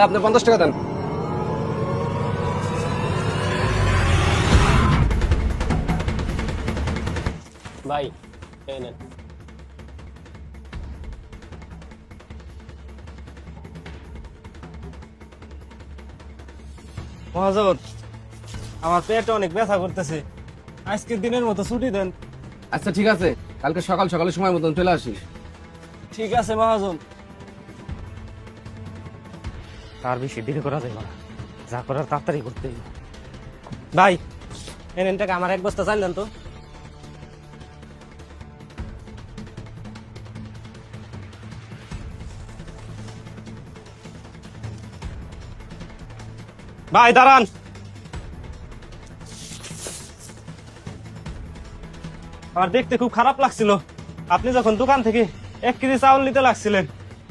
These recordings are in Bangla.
আপনি 50 টাকা দেন। ভাই এই নেন। মহাজন, আমার পেটে অনেক ব্যথা করতেছে, আজকের দিনের মতো ছুটি দেন। আচ্ছা ঠিক আছে, কালকে সকাল সকালে সময় মতন চলে আসিস। ঠিক আছে মহাজন। তার বেশি দেরি করা যাবে না, যা করার তাড়াতাড়ি করতে হবে। ভাই এনেন টাকা, আমার 1 বস্তা চাল দেন তো। ভাই দাঁড়ান। আমার দেখতে খুব খারাপ লাগছিল, আপনি যখন দোকান থেকে 1 কেজি চাউল নিতে লাগছিলেন,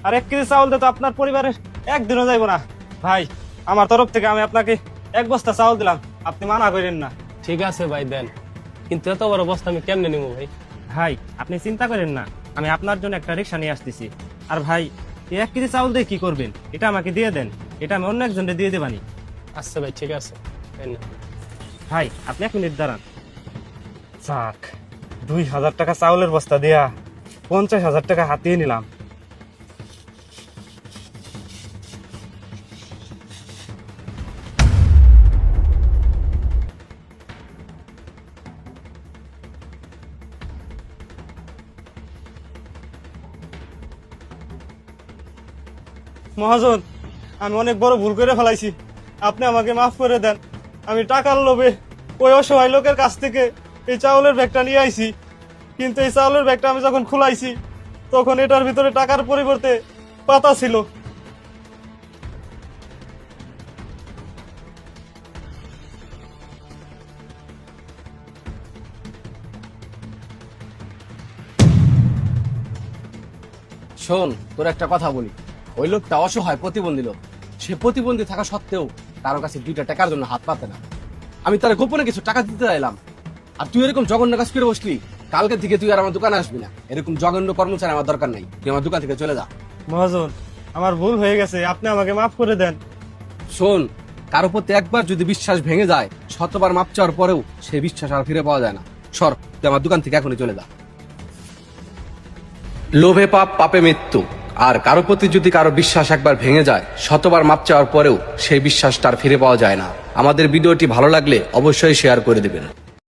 আর 1 কেজি চাউল দিয়ে তো আপনার পরিবারের একদিনও যাইব না। ভাই আমার তরফ থেকে আমি আপনাকে 1 বস্তা চাউল দিলাম, আপনি মানা করেন না। ঠিক আছে ভাই দেন, কিন্তু এত বড় বস্তা আমি কেমনে নিবো ভাই? ভাই আপনি চিন্তা করেন না, আমি আপনার জন্য একটা রিক্সা নিয়ে আসতেছি। আর ভাই এই 1 কেজি চাউল দিয়ে কি করবেন, এটা আমাকে দিয়ে দেন, এটা আমি অন্য একজনকে দিয়ে দেবানি। আচ্ছা ভাই ঠিক আছে, এই নেন। ভাই আপনি 1 মিনিট দাঁড়ান। যাক, 2000 টাকা চাউলের বস্তা দিয়া 50,000 টাকা হাতিয়ে নিলাম। মহাজন, আমি অনেক বড় ভুল করে ফেলাইছি, আপনি আমাকে মাফ করে দেন। আমি টাকার লোভে ওই অসহায় লোকের কাছ থেকে এই চাউলের ব্যাগটা নিয়ে আইছি, কিন্তু এই চাউলের ব্যাগটা আমি যখন খুলাইছি তখন এটার ভিতরে টাকার পরিবর্তে পাতা ছিল। শোন, তোর একটা কথা বলি, ওই লোকটা অসহায় প্রতিবন্ধী লোক। সে প্রতিবন্ধী থাকা সত্ত্বেও কারো কাছে 2টা টাকার জন্য হাত পাতে না। আমি তার গোপনে কিছু টাকা দিতে চাইলাম, আর তুই এরকম জঘন্য কাজ করে বসলি। কালকে থেকে তুই আর আমার দোকানে আসবি না। এরকম জঘন্য কর্মচারী আমার দরকার নাই, তুই আমার দোকান থেকে চলে যা। মহাজন, আমার ভুল হয়ে গেছে, আপনি আমাকে মাফ করে দেন। শোন, কারো প্রতি একবার যদি বিশ্বাস ভেঙে যায়, শতবার মাপ চাওয়ার পরেও সেই বিশ্বাস আর ফিরে পাওয়া যায় না। সর, তুই আমার দোকান থেকে এখনই চলে যা। লোভে পাপ, পাপে মৃত্যু। আর কারো প্রতি যদি কারো বিশ্বাস একবার ভেঙে যায়, শতবার মাপ চাওয়ার পরেও সেই বিশ্বাসটা আর ফিরে পাওয়া যায় না। আমাদের ভিডিওটি ভালো লাগলে অবশ্যই শেয়ার করে দিবেন।